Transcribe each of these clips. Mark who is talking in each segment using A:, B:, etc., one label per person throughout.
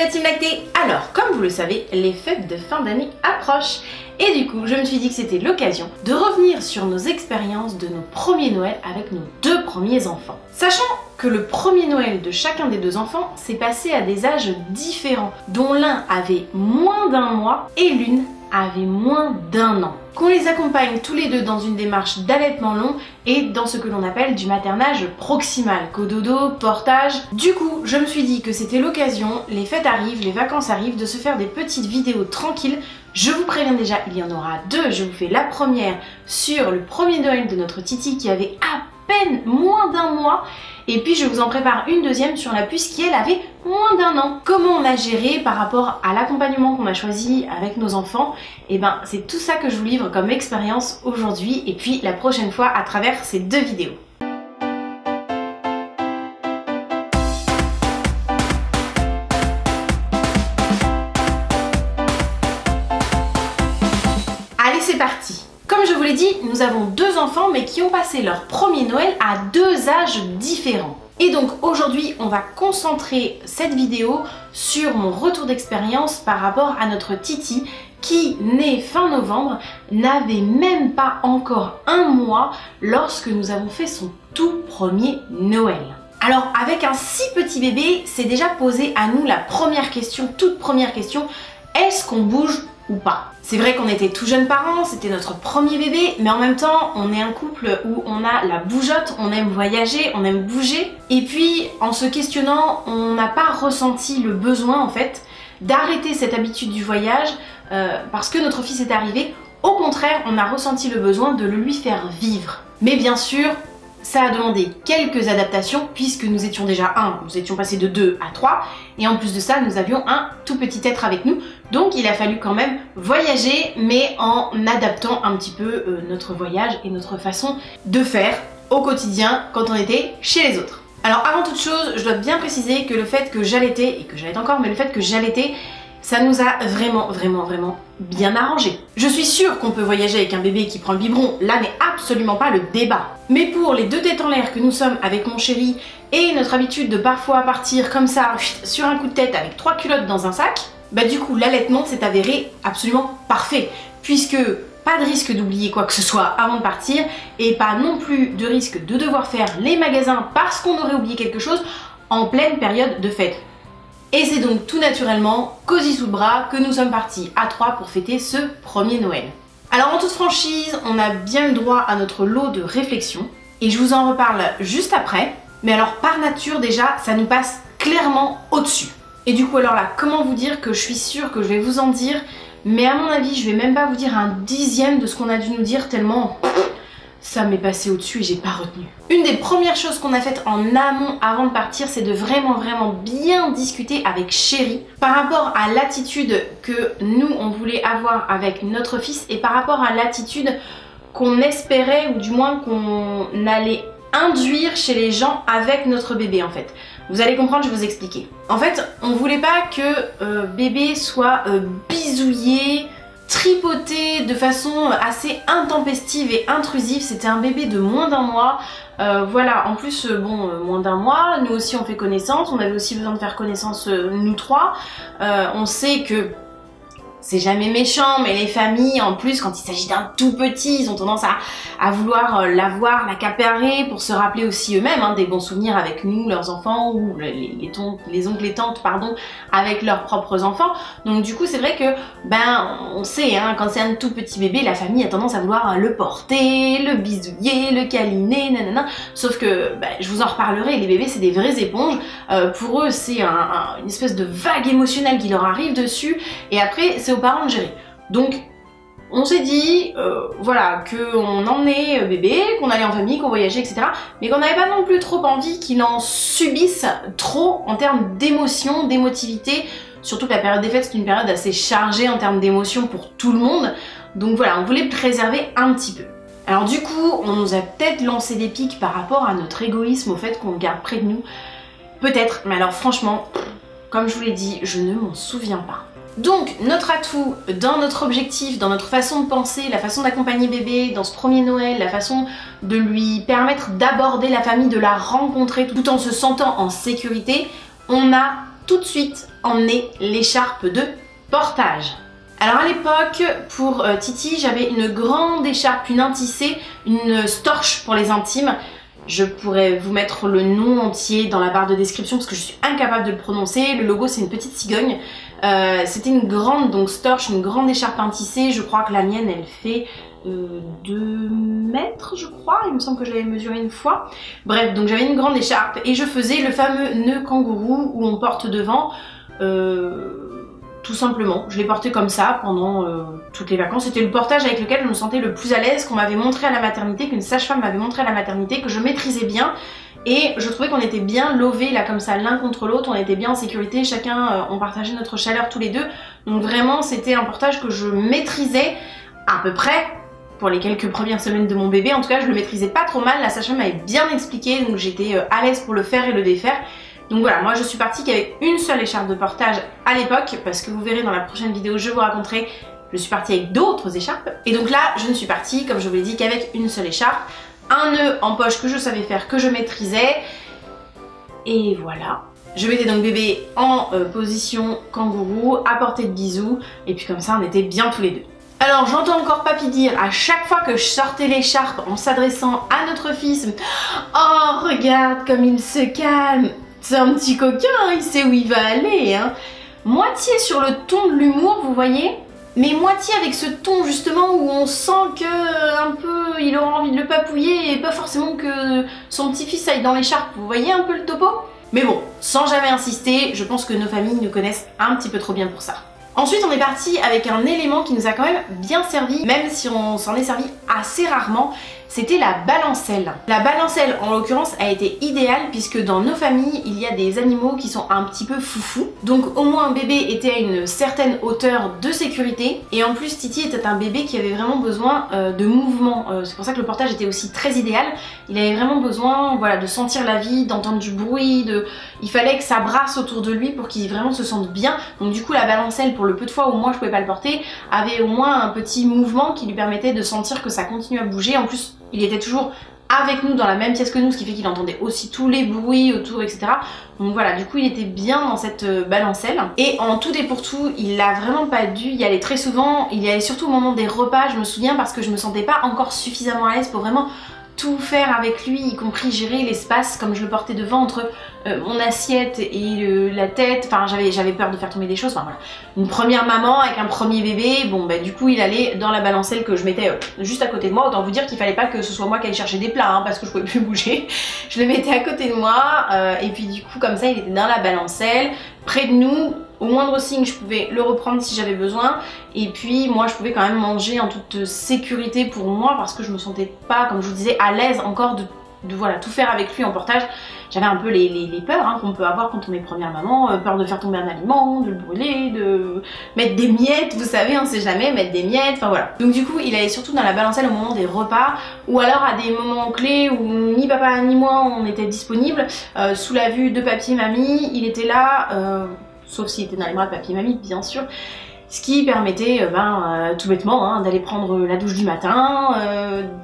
A: la team lactée. Alors, comme vous le savez, les fêtes de fin d'année approchent. Et du coup, je me suis dit que c'était l'occasion de revenir sur nos expériences de nos premiers Noël avec nos deux premiers enfants. Sachant que le premier Noël de chacun des deux enfants s'est passé à des âges différents, dont l'un avait moins d'un mois et l'une avait moins d'un an. Qu'on les accompagne tous les deux dans une démarche d'allaitement long et dans ce que l'on appelle du maternage proximal, cododo, portage. Du coup, je me suis dit que c'était l'occasion, les fêtes arrivent, les vacances arrivent, de se faire des petites vidéos tranquilles. Je vous préviens déjà, il y en aura deux. Je vous fais la première sur le premier Noël de notre Titi qui avait à peine moins d'un mois. Et puis je vous en prépare une deuxième sur la puce qui elle avait moins d'un an. Comment on a géré par rapport à l'accompagnement qu'on a choisi avec nos enfants? Et ben c'est tout ça que je vous livre comme expérience aujourd'hui et puis la prochaine fois à travers ces deux vidéos. Allez, c'est parti! Comme je vous l'ai dit, nous avons deux enfants mais qui ont passé leur premier Noël à deux âges différents. Et donc aujourd'hui, on va concentrer cette vidéo sur mon retour d'expérience par rapport à notre Titi qui, né fin novembre, n'avait même pas encore un mois lorsque nous avons fait son tout premier Noël. Alors avec un si petit bébé, c'est déjà posé à nous la première question, toute première question, est-ce qu'on bouge ou pas? C'est vrai qu'on était tout jeunes parents, c'était notre premier bébé, mais en même temps, on est un couple où on a la bougeotte, on aime voyager, on aime bouger. Et puis, en se questionnant, on n'a pas ressenti le besoin, en fait, d'arrêter cette habitude du voyage parce que notre fils est arrivé. Au contraire, on a ressenti le besoin de le lui faire vivre. Mais bien sûr, ça a demandé quelques adaptations puisque nous étions déjà nous étions passés de 2 à 3 et en plus de ça nous avions un tout petit être avec nous, donc il a fallu quand même voyager mais en adaptant un petit peu notre voyage et notre façon de faire au quotidien quand on était chez les autres. Alors avant toute chose, je dois bien préciser que le fait que j'allaitais, et que j'allaite encore, mais le fait que j'allaitais, ça nous a vraiment bien arrangé. Je suis sûre qu'on peut voyager avec un bébé qui prend le biberon, là n'est absolument pas le débat. Mais pour les deux têtes en l'air que nous sommes avec mon chéri et notre habitude de parfois partir comme ça sur un coup de tête avec 3 culottes dans un sac, bah du coup l'allaitement s'est avéré absolument parfait puisque pas de risque d'oublier quoi que ce soit avant de partir et pas non plus de risque de devoir faire les magasins parce qu'on aurait oublié quelque chose en pleine période de fête. Et c'est donc tout naturellement, cosy sous le bras, que nous sommes partis à 3 pour fêter ce premier Noël. Alors en toute franchise, on a bien le droit à notre lot de réflexion, et je vous en reparle juste après. Mais alors par nature déjà, ça nous passe clairement au-dessus. Et du coup alors là, comment vous dire que je suis sûre que je vais vous en dire, mais à mon avis, je vais même pas vous dire un dixième de ce qu'on a dû nous dire tellement ça m'est passé au-dessus et j'ai pas retenu. Une des premières choses qu'on a faites en amont avant de partir, c'est de vraiment bien discuter avec chéri par rapport à l'attitude que nous on voulait avoir avec notre fils et par rapport à l'attitude qu'on espérait ou du moins qu'on allait induire chez les gens avec notre bébé en fait. Vous allez comprendre, je vais vous expliquer. En fait, on voulait pas que bébé soit bisouillé, tripoté de façon assez intempestive et intrusive. C'était un bébé de moins d'un mois. Voilà, en plus, moins d'un mois, nous aussi on fait connaissance, on avait aussi besoin de faire connaissance nous trois. On sait que c'est jamais méchant, mais les familles, en plus, quand il s'agit d'un tout petit, ils ont tendance à vouloir l'avoir, l'accaparer pour se rappeler aussi eux-mêmes des bons souvenirs avec nous, leurs enfants, ou les oncles et tantes, pardon, avec leurs propres enfants. Donc du coup, c'est vrai que, on sait, quand c'est un tout petit bébé, la famille a tendance à vouloir le porter, le bisouiller, le câliner, nanana. Sauf que, je vous en reparlerai, les bébés, c'est des vraies éponges. Pour eux, c'est une espèce de vague émotionnelle qui leur arrive dessus, et après, c'est aux parents de gérer. Donc on s'est dit voilà, qu'on emmenait bébé, qu'on allait en famille, qu'on voyageait, etc. Mais qu'on n'avait pas non plus trop envie qu'il en subisse trop en termes d'émotion, d'émotivité. Surtout que la période des fêtes, c'est une période assez chargée en termes d'émotion pour tout le monde. Donc voilà, on voulait le préserver un petit peu. Alors du coup, on nous a peut-être lancé des pics par rapport à notre égoïsme, au fait qu'on le garde près de nous. Peut-être, mais alors franchement, comme je vous l'ai dit, je ne m'en souviens pas. Donc notre atout dans notre objectif, dans notre façon de penser, la façon d'accompagner bébé dans ce premier Noël, la façon de lui permettre d'aborder la famille, de la rencontrer tout en se sentant en sécurité, on a tout de suite emmener l'écharpe de portage. Alors à l'époque, pour Titi, j'avais une grande écharpe, une intissée, une storch pour les intimes. Je pourrais vous mettre le nom entier dans la barre de description parce que je suis incapable de le prononcer. Le logo c'est une petite cigogne. C'était une grande donc storch, une grande écharpe intissée. Je crois que la mienne elle fait 2 mètres je crois. Il me semble que je l'avais mesuré une fois. Bref, donc j'avais une grande écharpe et je faisais le fameux nœud kangourou où on porte devant. Tout simplement, je l'ai porté comme ça pendant toutes les vacances. C'était le portage avec lequel je me sentais le plus à l'aise, qu'on m'avait montré à la maternité, qu'une sage-femme m'avait montré à la maternité, que je maîtrisais bien. Et je trouvais qu'on était bien lovés là comme ça l'un contre l'autre, on était bien en sécurité, chacun, on partageait notre chaleur tous les deux. Donc vraiment c'était un portage que je maîtrisais à peu près. Pour les quelques premières semaines de mon bébé, en tout cas je le maîtrisais pas trop mal, la sage-femme m'avait bien expliqué, donc j'étais à l'aise pour le faire et le défaire. Donc voilà, moi je suis partie qu'avec une seule écharpe de portage à l'époque, parce que vous verrez dans la prochaine vidéo, je vous raconterai, je suis partie avec d'autres écharpes. Et donc là, je ne suis partie, comme je vous l'ai dit, qu'avec une seule écharpe, un nœud en poche que je savais faire, que je maîtrisais, et voilà. Je mettais donc bébé en position kangourou, à portée de bisous, et puis comme ça on était bien tous les deux. Alors j'entends encore papy dire à chaque fois que je sortais l'écharpe en s'adressant à notre fils, « Oh regarde comme il se calme !» C'est un petit coquin, il sait où il va aller, hein. Moitié sur le ton de l'humour, vous voyez, mais moitié avec ce ton justement où on sent que un peu il aura envie de le papouiller et pas forcément que son petit-fils aille dans l'écharpe. Vous voyez un peu le topo? Mais bon, sans jamais insister, je pense que nos familles nous connaissent un petit peu trop bien pour ça. Ensuite, on est parti avec un élément qui nous a quand même bien servi, même si on s'en est servi assez rarement, c'était la balancelle. La balancelle, en l'occurrence, a été idéale puisque dans nos familles, il y a des animaux qui sont un petit peu foufous. Donc au moins un bébé était à une certaine hauteur de sécurité. Et en plus, Titi était un bébé qui avait vraiment besoin de mouvement. C'est pour ça que le portage était aussi très idéal. Il avait vraiment besoin, voilà, de sentir la vie, d'entendre du bruit, il fallait que ça brasse autour de lui pour qu'il vraiment se sente bien. Donc du coup, la balancelle, pour le peu de fois où moi je pouvais pas le porter, avait au moins un petit mouvement qui lui permettait de sentir que ça continuait à bouger. En plus, il était toujours avec nous dans la même pièce que nous, ce qui fait qu'il entendait aussi tous les bruits autour, etc. Donc voilà, du coup il était bien dans cette balancelle. Et en tout et pour tout, il a vraiment pas dû y aller très souvent. Il y allait surtout au moment des repas, je me souviens, parce que je me sentais pas encore suffisamment à l'aise pour vraiment tout faire avec lui, y compris gérer l'espace comme je le portais devant entre mon assiette et la tête. Enfin j'avais peur de faire tomber des choses. Enfin voilà, une première maman avec un premier bébé, bon bah du coup il allait dans la balancelle que je mettais juste à côté de moi. Autant vous dire qu'il fallait pas que ce soit moi qui allais chercher des plats, hein, parce que je pouvais plus bouger. Je le mettais à côté de moi et puis du coup comme ça il était dans la balancelle, près de nous. Au moindre signe, je pouvais le reprendre si j'avais besoin. Et puis moi, je pouvais quand même manger en toute sécurité pour moi parce que je me sentais pas, comme je vous disais, à l'aise encore de voilà, tout faire avec lui en portage. J'avais un peu les peurs hein, qu'on peut avoir quand on est première maman, peur de faire tomber un aliment, de le brûler, de mettre des miettes, vous savez, on sait jamais, mettre des miettes, enfin voilà. Donc du coup, il allait surtout dans la balancelle au moment des repas ou alors à des moments clés où ni papa ni moi on était disponibles, sous la vue de papy et mamie, il était là, sauf s'il était dans les bras de papy et mamie, bien sûr. Ce qui permettait tout bêtement hein, d'aller prendre la douche du matin,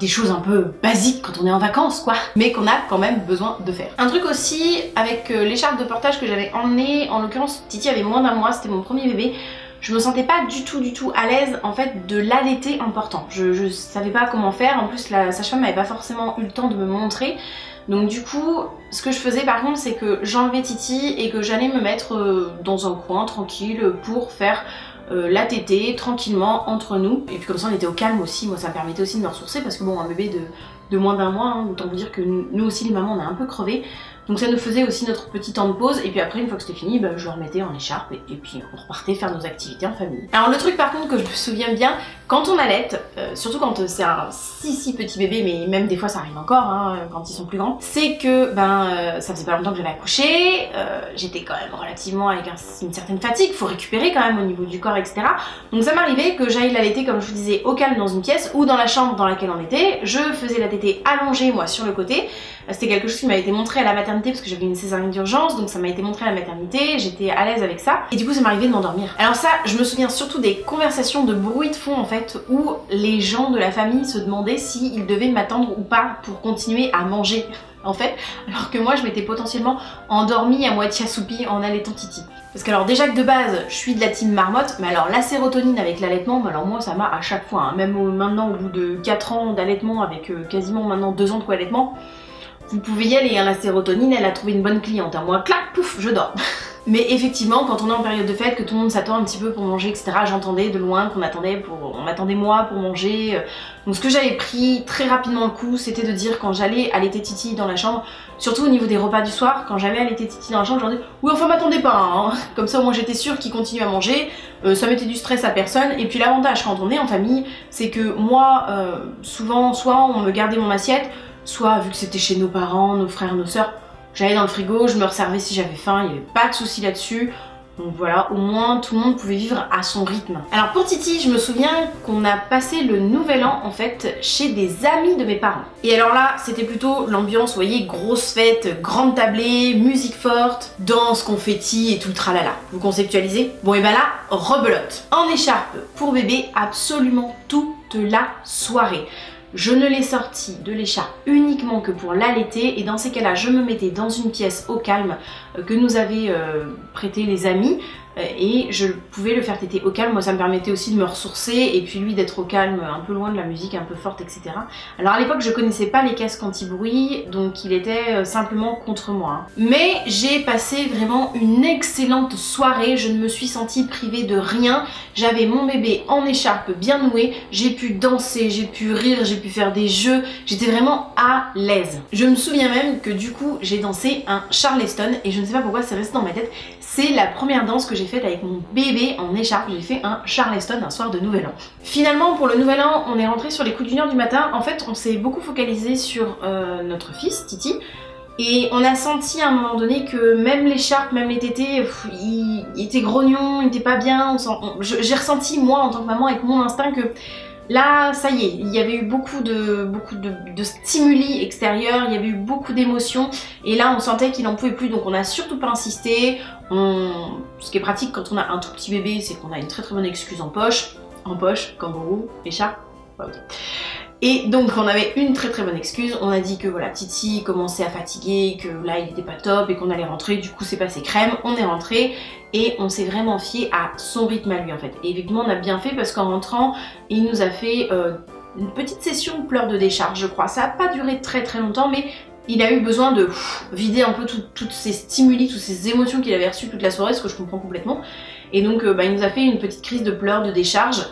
A: des choses un peu basiques quand on est en vacances quoi, mais qu'on a quand même besoin de faire. Un truc aussi avec l'écharpe de portage que j'avais emmenée, en l'occurrence Titi avait moins d'un mois, c'était mon premier bébé, je me sentais pas du tout à l'aise en fait de l'allaiter en portant. Je savais pas comment faire, en plus la sage-femme n'avait pas forcément eu le temps de me montrer. Donc du coup, ce que je faisais par contre, c'est que j'enlevais Titi et que j'allais me mettre dans un coin tranquille pour faire la tétée tranquillement entre nous. Et puis comme ça on était au calme aussi, moi ça me permettait aussi de me ressourcer parce que bon, un bébé de moins d'un mois, hein, autant vous dire que nous aussi les mamans on a un peu crevé. Donc ça nous faisait aussi notre petit temps de pause et puis après une fois que c'était fini, je le remettais en écharpe et puis on repartait faire nos activités en famille. Alors le truc par contre que je me souviens bien, quand on allaite, surtout quand c'est un si petit bébé, mais même des fois ça arrive encore hein, quand ils sont plus grands, c'est que ça faisait pas longtemps que j'avais accouché, j'étais quand même relativement avec une certaine fatigue, faut récupérer quand même au niveau du corps etc. Donc ça m'arrivait que j'aille l'allaiter comme je vous disais au calme dans une pièce ou dans la chambre dans laquelle on était, je faisais la tétée allongée moi sur le côté. C'était quelque chose qui m'a été montré à la maternité parce que j'avais une césarienne d'urgence, donc ça m'a été montré à la maternité, j'étais à l'aise avec ça et du coup ça m'arrivait de m'endormir. Alors ça, je me souviens surtout des conversations de bruit de fond en fait où les gens de la famille se demandaient s'ils devaient m'attendre ou pas pour continuer à manger. en fait, alors que moi je m'étais potentiellement endormie à moitié assoupie en allaitant Titi. Parce que alors déjà que de base je suis de la team marmotte, mais alors la sérotonine avec l'allaitement, alors moi ça m'a à chaque fois, hein. Même maintenant au bout de 4 ans d'allaitement avec quasiment maintenant 2 ans de co-allaitement, vous pouvez y aller, hein, la sérotonine elle a trouvé une bonne cliente, hein. Moi clac, pouf, je dors. Mais effectivement, quand on est en période de fête, que tout le monde s'attend un petit peu pour manger, etc., j'entendais de loin qu'on on m'attendait moi pour manger. Donc ce que j'avais pris très rapidement le coup, c'était de dire quand j'allais allaiter Titi dans la chambre, surtout au niveau des repas du soir, quand j'allais allaiter Titi dans la chambre, je leur disais oui enfin m'attendez pas, hein. Comme ça moi j'étais sûre qu'il continue à manger, ça mettait du stress à personne. Et puis l'avantage quand on est en famille, c'est que moi, souvent, soit on me gardait mon assiette, soit vu que c'était chez nos parents, nos frères, nos sœurs, j'allais dans le frigo, je me resservais si j'avais faim, il n'y avait pas de souci là-dessus. Donc voilà, au moins tout le monde pouvait vivre à son rythme. Alors pour Titi, je me souviens qu'on a passé le nouvel an en fait chez des amis de mes parents. Et alors là, c'était plutôt l'ambiance, vous voyez, grosse fête, grande tablée, musique forte, danse, confetti et tout le tralala. Vous conceptualisez? Bon et ben là, rebelote. En écharpe pour bébé absolument toute la soirée. Je ne l'ai sorti de l'écharpe uniquement que pour l'allaiter et dans ces cas-là, je me mettais dans une pièce au calme que nous avaient prêté les amis et je pouvais le faire téter au calme. Moi ça me permettait aussi de me ressourcer et puis lui d'être au calme, un peu loin de la musique un peu forte, etc. Alors à l'époque je connaissais pas les casques anti-bruit, donc il était simplement contre moi. Mais j'ai passé vraiment une excellente soirée, je ne me suis sentie privée de rien. J'avais mon bébé en écharpe bien nouée, j'ai pu danser, j'ai pu rire, j'ai pu faire des jeux, j'étais vraiment à l'aise. Je me souviens même que du coup j'ai dansé un Charleston et je ne sais pas pourquoi c'est resté dans ma tête. C'est la première danse que j'ai faite avec mon bébé en écharpe, j'ai fait un Charleston un soir de Nouvel An. Finalement pour le Nouvel An, on est rentré sur les coups d'1h du matin. En fait on s'est beaucoup focalisé sur notre fils, Titi. Et on a senti à un moment donné que même l'écharpe, même les tétés, il était grognon, il était pas bien. J'ai ressenti moi en tant que maman avec mon instinct que là, ça y est, il y avait eu beaucoup de stimuli extérieurs, il y avait eu beaucoup d'émotions et là on sentait qu'il n'en pouvait plus, donc on n'a surtout pas insisté. Ce qui est pratique quand on a un tout petit bébé, c'est qu'on a une très bonne excuse en poche, kangourou, écharpe, ok. Et donc on avait une très bonne excuse, on a dit que voilà, Titi commençait à fatiguer, que là il était pas top et qu'on allait rentrer, du coup c'est passé crème, on est rentré et on s'est vraiment fié à son rythme à lui en fait. Et effectivement on a bien fait parce qu'en rentrant, il nous a fait une petite session pleurs de décharge je crois, ça n'a pas duré très longtemps mais il a eu besoin de vider un peu toutes ces stimuli, toutes ces émotions qu'il avait reçues toute la soirée, ce que je comprends complètement. Et donc il nous a fait une petite crise de pleurs de décharge.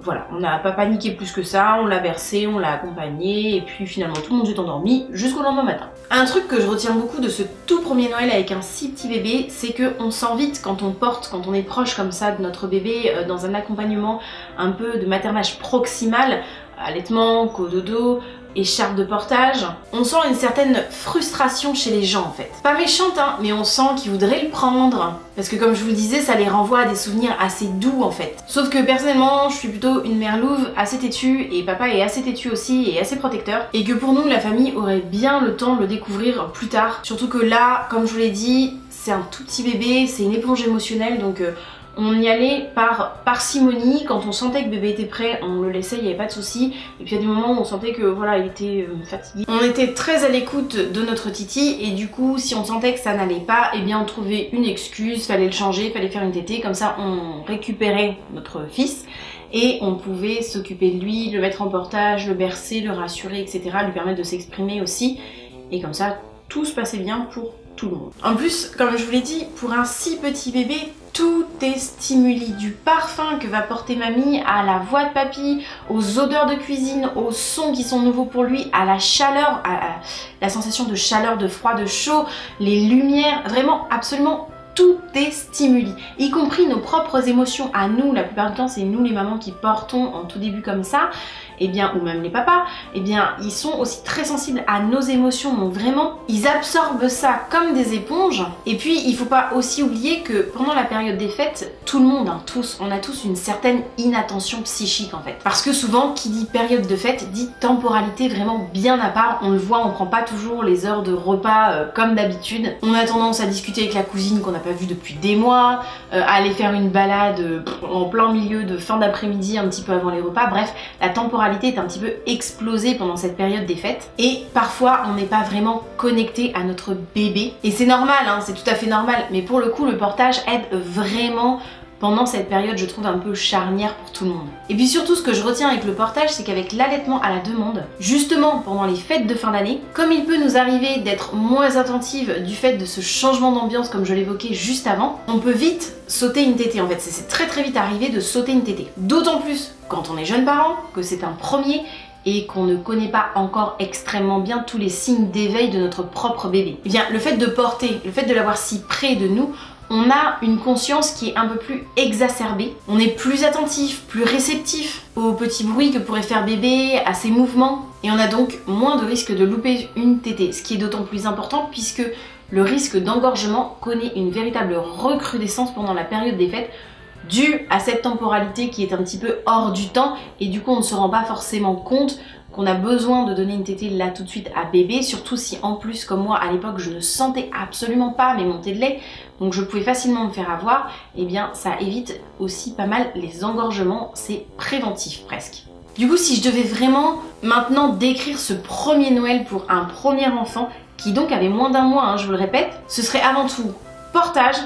A: Voilà, on n'a pas paniqué plus que ça, on l'a versé, on l'a accompagné et puis finalement tout le monde s'est endormi jusqu'au lendemain matin. Un truc que je retiens beaucoup de ce tout premier Noël avec un si petit bébé, c'est qu'on sent vite quand on est proche comme ça de notre bébé dans un accompagnement un peu de maternage proximal, allaitement, cododo, écharpe de portage, on sent une certaine frustration chez les gens en fait. Pas méchante hein, mais on sent qu'ils voudraient le prendre parce que comme je vous le disais, ça les renvoie à des souvenirs assez doux en fait. Sauf que personnellement, je suis plutôt une mère louve assez têtue et papa est assez têtu aussi et assez protecteur et que pour nous la famille aurait bien le temps de le découvrir plus tard. Surtout que là, comme je vous l'ai dit, c'est un tout petit bébé, c'est une éponge émotionnelle donc on y allait par parcimonie. Quand on sentait que bébé était prêt, on le laissait, il n'y avait pas de souci. Et puis il y a des moments où on sentait que voilà, il était fatigué. On était très à l'écoute de notre Titi et du coup, si on sentait que ça n'allait pas, eh bien on trouvait une excuse, fallait le changer, fallait faire une tétée. Comme ça, on récupérait notre fils et on pouvait s'occuper de lui, le mettre en portage, le bercer, le rassurer, etc. Lui permettre de s'exprimer aussi. Et comme ça, tout se passait bien pour tout le monde. En plus, comme je vous l'ai dit, pour un si petit bébé, tout est stimuli, du parfum que va porter mamie, à la voix de papy, aux odeurs de cuisine, aux sons qui sont nouveaux pour lui, à la chaleur, à la sensation de chaleur, de froid, de chaud, les lumières, vraiment absolument tout est stimuli, y compris nos propres émotions à nous. La plupart du temps c'est nous les mamans qui portons en tout début comme ça, et bien, ou même les papas, et bien ils sont aussi très sensibles à nos émotions, donc vraiment ils absorbent ça comme des éponges. Et puis il faut pas aussi oublier que pendant la période des fêtes, tout le monde, on a tous une certaine inattention psychique en fait, parce que souvent qui dit période de fête dit temporalité vraiment bien à part. On le voit, on prend pas toujours les heures de repas comme d'habitude, on a tendance à discuter avec la cousine qu'on n'a pas vu depuis des mois, aller faire une balade en plein milieu de fin d'après-midi, un petit peu avant les repas. Bref, la temporalité est un petit peu explosée pendant cette période des fêtes et parfois on n'est pas vraiment connecté à notre bébé. Et c'est normal, hein, c'est tout à fait normal, mais pour le coup le portage aide vraiment pendant cette période, je trouve, un peu charnière pour tout le monde. Et puis surtout, ce que je retiens avec le portage, c'est qu'avec l'allaitement à la demande, justement pendant les fêtes de fin d'année, comme il peut nous arriver d'être moins attentive du fait de ce changement d'ambiance comme je l'évoquais juste avant, on peut vite sauter une tétée en fait. C'est très vite arrivé de sauter une tétée. D'autant plus quand on est jeune parent, que c'est un premier et qu'on ne connaît pas encore extrêmement bien tous les signes d'éveil de notre propre bébé. Eh bien, le fait de porter, le fait de l'avoir si près de nous, on a une conscience qui est un peu plus exacerbée. On est plus attentif, plus réceptif aux petits bruits que pourrait faire bébé, à ses mouvements. Et on a donc moins de risque de louper une tétée, ce qui est d'autant plus important puisque le risque d'engorgement connaît une véritable recrudescence pendant la période des fêtes due à cette temporalité qui est un petit peu hors du temps et du coup on ne se rend pas forcément compte qu'on a besoin de donner une tétée là tout de suite à bébé, surtout si en plus comme moi à l'époque je ne sentais absolument pas mes montées de lait, donc je pouvais facilement me faire avoir, et bien ça évite aussi pas mal les engorgements, c'est préventif presque. Du coup si je devais vraiment maintenant décrire ce premier Noël pour un premier enfant, qui donc avait moins d'un mois, hein, je vous le répète, ce serait avant tout portage,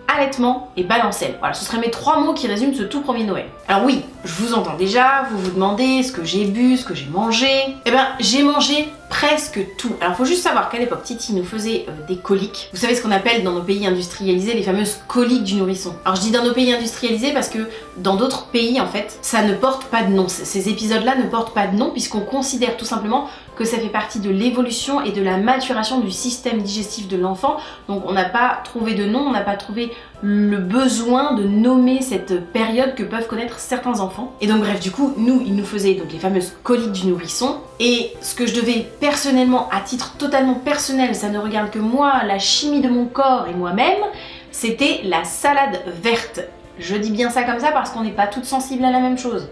A: allaitement et balancelle. Voilà, ce seraient mes 3 mots qui résument ce tout premier Noël. Alors oui, je vous entends déjà, vous vous demandez ce que j'ai bu, ce que j'ai mangé. Eh ben, j'ai mangé presque tout. Alors faut juste savoir qu'à l'époque, Titi nous faisait des coliques. Vous savez ce qu'on appelle dans nos pays industrialisés les fameuses coliques du nourrisson. Alors je dis dans nos pays industrialisés parce que dans d'autres pays en fait, ça ne porte pas de nom. Ces épisodes-là ne portent pas de nom puisqu'on considère tout simplement que ça fait partie de l'évolution et de la maturation du système digestif de l'enfant. Donc on n'a pas trouvé de nom, on n'a pas trouvé le besoin de nommer cette période que peuvent connaître certains enfants. Et donc bref, du coup, il nous faisait donc les fameuses coliques du nourrisson. Et ce que je devais personnellement, à titre totalement personnel, ça ne regarde que moi, la chimie de mon corps et moi-même, c'était la salade verte. Je dis bien ça comme ça parce qu'on n'est pas toutes sensibles à la même chose.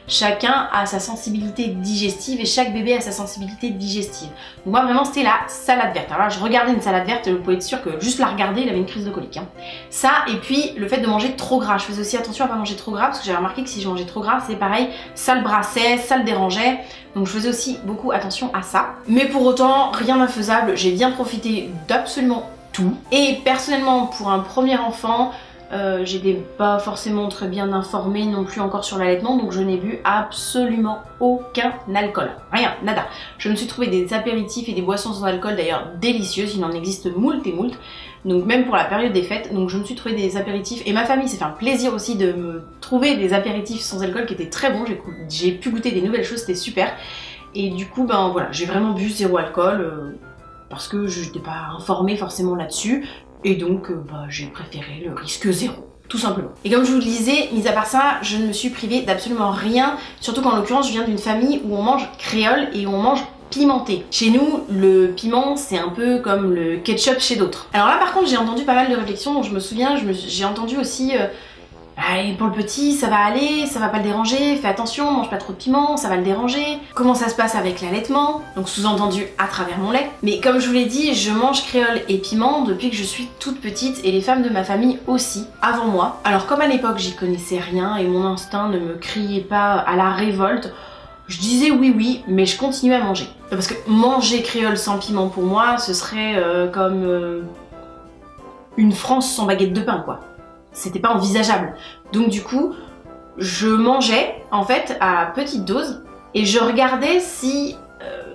A: Chacun a sa sensibilité digestive et chaque bébé a sa sensibilité digestive. Donc moi vraiment c'était la salade verte. Alors là je regardais une salade verte, vous pouvez être sûr que juste la regarder il avait une crise de colique. Hein. Ça et puis le fait de manger trop gras. Je faisais aussi attention à pas manger trop gras parce que j'avais remarqué que si je mangeais trop gras c'est pareil, ça le brassait, ça le dérangeait. Donc je faisais aussi beaucoup attention à ça. Mais pour autant rien d'infaisable, j'ai bien profité d'absolument tout. Et personnellement pour un premier enfant, j'étais pas forcément très bien informée non plus encore sur l'allaitement, donc je n'ai bu absolument aucun alcool. Rien, nada. Je me suis trouvé des apéritifs et des boissons sans alcool d'ailleurs délicieuses, il en existe moult et moult, donc même pour la période des fêtes, donc je me suis trouvé des apéritifs et ma famille s'est fait un plaisir aussi de me trouver des apéritifs sans alcool qui étaient très bons, j'ai pu goûter des nouvelles choses, c'était super. Et du coup, ben voilà, j'ai vraiment bu zéro alcool parce que je n'étais pas informée forcément là-dessus. Et donc, j'ai préféré le risque zéro, tout simplement. Et comme je vous le disais, mis à part ça, je ne me suis privée d'absolument rien, surtout qu'en l'occurrence, je viens d'une famille où on mange créole et où on mange pimenté. Chez nous, le piment, c'est un peu comme le ketchup chez d'autres. Alors là, par contre, j'ai entendu pas mal de réflexions, donc je me souviens, j'ai entendu aussi... pour le petit, ça va aller, ça va pas le déranger, fais attention, mange pas trop de piment, ça va le déranger. Comment ça se passe avec l'allaitement? Donc sous-entendu à travers mon lait. Mais comme je vous l'ai dit, je mange créole et piment depuis que je suis toute petite et les femmes de ma famille aussi, avant moi. Alors comme à l'époque j'y connaissais rien et mon instinct ne me criait pas à la révolte, je disais oui, mais je continuais à manger. Parce que manger créole sans piment pour moi, ce serait comme une France sans baguette de pain quoi. C'était pas envisageable. Donc du coup, je mangeais en fait à petite dose et je regardais si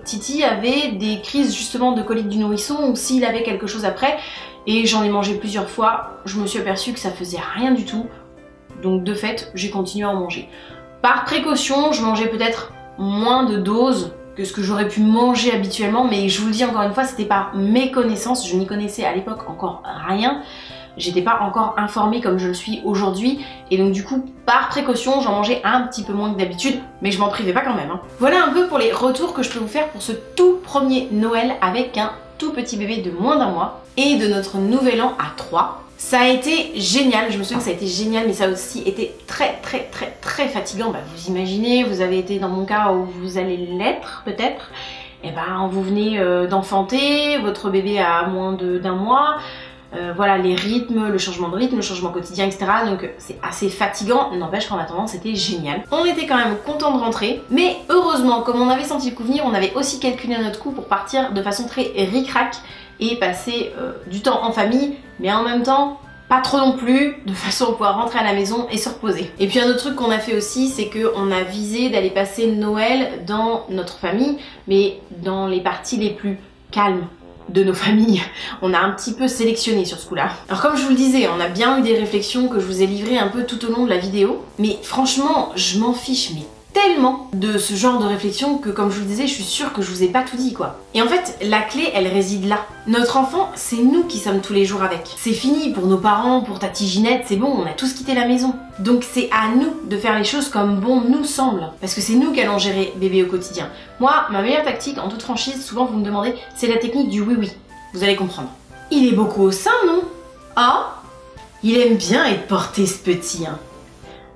A: Titi avait des crises justement de colique du nourrisson ou s'il avait quelque chose après. Et j'en ai mangé plusieurs fois, je me suis aperçue que ça faisait rien du tout. Donc de fait, j'ai continué à en manger. Par précaution, je mangeais peut-être moins de doses que ce que j'aurais pu manger habituellement, mais je vous le dis encore une fois, c'était par méconnaissance, je n'y connaissais à l'époque encore rien. J'étais pas encore informée comme je le suis aujourd'hui et donc du coup par précaution j'en mangeais un petit peu moins que d'habitude mais je m'en privais pas quand même. Hein. Voilà un peu pour les retours que je peux vous faire pour ce tout premier Noël avec un tout petit bébé de moins d'un mois et de notre nouvel an à 3. Ça a été génial, je me souviens que ça a été génial mais ça a aussi été très fatigant. Bah, vous imaginez, vous avez été dans mon cas où vous allez l'être peut-être. Et ben vous venez d'enfanter, votre bébé a moins d'un mois. voilà, les rythmes, le changement de rythme, le changement quotidien, etc. Donc c'est assez fatigant, n'empêche qu'en attendant c'était génial. On était quand même content de rentrer, mais heureusement, comme on avait senti le coup venir, on avait aussi calculé notre coup pour partir de façon très ric-rac et passer du temps en famille, mais en même temps pas trop non plus, de façon à pouvoir rentrer à la maison et se reposer. Et puis un autre truc qu'on a fait aussi, c'est qu'on a visé d'aller passer Noël dans notre famille, mais dans les parties les plus calmes de nos familles. On a un petit peu sélectionné sur ce coup-là. Alors comme je vous le disais, on a bien eu des réflexions que je vous ai livrées un peu tout au long de la vidéo, mais franchement, je m'en fiche, mais tellement de ce genre de réflexion que comme je vous le disais, je suis sûre que je vous ai pas tout dit quoi. Et en fait, la clé, elle réside là. Notre enfant, c'est nous qui sommes tous les jours avec. C'est fini pour nos parents, pour Tati Ginette, c'est bon, on a tous quitté la maison. Donc c'est à nous de faire les choses comme bon nous semble. Parce que c'est nous qui allons gérer bébé au quotidien. Moi, ma meilleure tactique, en toute franchise, souvent vous me demandez, c'est la technique du oui-oui. Vous allez comprendre. Il est beaucoup au sein, non? Ah, il aime bien être porté ce petit, hein.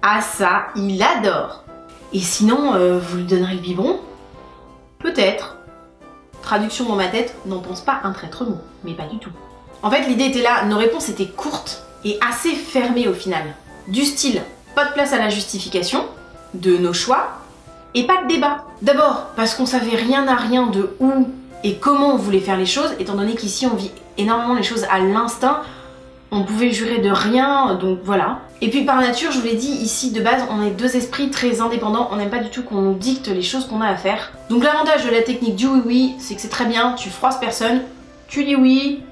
A: Ah ça, il adore. Et sinon, vous lui donnerez le biberon? Peut-être. Traduction dans ma tête, n'en pense pas un traître mot, mais pas du tout. En fait, l'idée était là, nos réponses étaient courtes et assez fermées au final. Du style, pas de place à la justification de nos choix et pas de débat. D'abord, parce qu'on savait rien à rien de où et comment on voulait faire les choses, étant donné qu'ici on vit énormément les choses à l'instinct, on pouvait jurer de rien, donc voilà. Et puis par nature, je vous l'ai dit, ici de base, on est deux esprits très indépendants, on n'aime pas du tout qu'on nous dicte les choses qu'on a à faire. Donc l'avantage de la technique du oui-oui, c'est que c'est très bien, tu froisses personne, tu dis oui,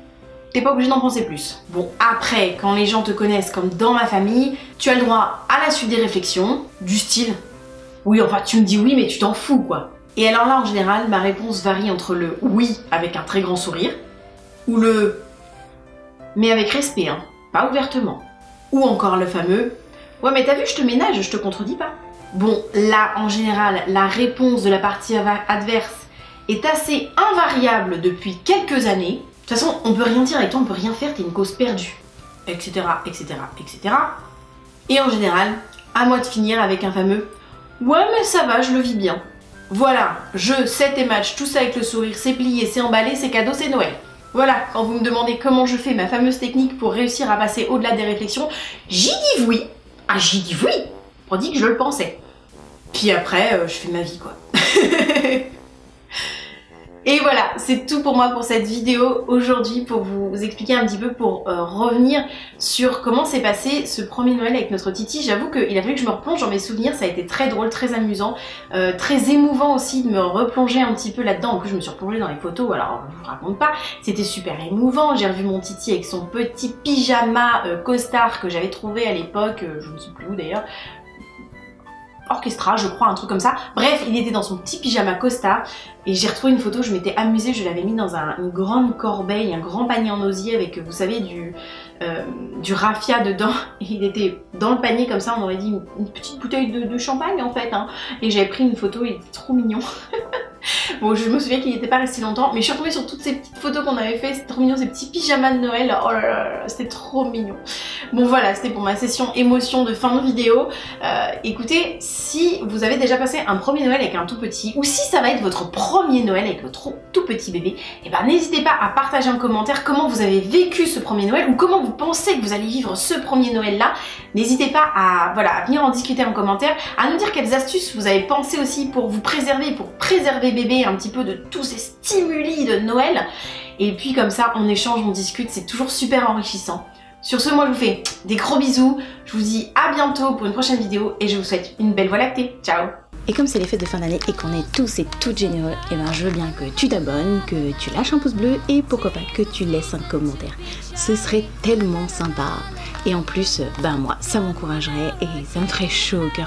A: t'es pas obligé d'en penser plus. Bon, après, quand les gens te connaissent comme dans ma famille, tu as le droit à la suite des réflexions, du style, oui, enfin tu me dis oui, mais tu t'en fous quoi. Et alors là, en général, ma réponse varie entre le oui avec un très grand sourire, ou le mais avec respect, hein, pas ouvertement. Ou encore le fameux ouais mais t'as vu je te ménage, je te contredis pas. Bon là en général la réponse de la partie adverse est assez invariable depuis quelques années. De toute façon on peut rien dire avec toi, on peut rien faire, t'es une cause perdue. Etc. etc. etc. Et en général, à moi de finir avec un fameux ouais mais ça va, je le vis bien. Voilà, jeu, set et match, tout ça avec le sourire, c'est plié, c'est emballé, c'est cadeau, c'est Noël. Voilà, quand vous me demandez comment je fais ma fameuse technique pour réussir à passer au-delà des réflexions, j'y dis oui. Ah, j'y dis oui. On dit que je le pensais. Puis après, je fais ma vie, quoi. Et voilà, c'est tout pour moi pour cette vidéo aujourd'hui, pour vous expliquer un petit peu, pour revenir sur comment s'est passé ce premier Noël avec notre Titi. J'avoue qu'il a fallu que je me replonge dans mes souvenirs, ça a été très drôle, très amusant, très émouvant aussi de me replonger un petit peu là-dedans. En plus je me suis replongée dans les photos, alors je vous raconte pas, c'était super émouvant. J'ai revu mon Titi avec son petit pyjama costard que j'avais trouvé à l'époque, je ne sais plus où d'ailleurs, Orchestra, je crois, un truc comme ça. Bref, il était dans son petit pyjama costard et j'ai retrouvé une photo, je m'étais amusée, je l'avais mis dans une grande corbeille, un grand panier en osier avec, vous savez, du raffia dedans. Et il était dans le panier comme ça, on aurait dit une petite bouteille de champagne en fait, hein. Et j'avais pris une photo, il était trop mignon. Bon, je me souviens qu'il n'était pas resté longtemps, mais je suis retombée sur toutes ces petites photos qu'on avait fait, c'était trop mignon, ces petits pyjamas de Noël, oh là là, c'était trop mignon. Bon voilà, c'était pour ma session émotion de fin de vidéo. Écoutez, si vous avez déjà passé un premier Noël avec un tout petit, ou si ça va être votre premier Noël avec votre tout petit bébé, et ben n'hésitez pas à partager en commentaire comment vous avez vécu ce premier Noël, ou comment vous pensez que vous allez vivre ce premier Noël là. N'hésitez pas à, voilà, à venir en discuter en commentaire, à nous dire quelles astuces vous avez pensé aussi pour vous préserver, pour préserver bébé un petit peu de tous ces stimuli de Noël. Et puis comme ça, on échange, on discute, c'est toujours super enrichissant. Sur ce, moi je vous fais des gros bisous, je vous dis à bientôt pour une prochaine vidéo et je vous souhaite une belle voie lactée. Ciao!
B: Et comme c'est les fêtes de fin d'année et qu'on est tous et toutes généreux, et ben je veux bien que tu t'abonnes, que tu lâches un pouce bleu et pourquoi pas que tu laisses un commentaire. Ce serait tellement sympa. Et en plus, ben moi, ça m'encouragerait et ça me ferait chaud au cœur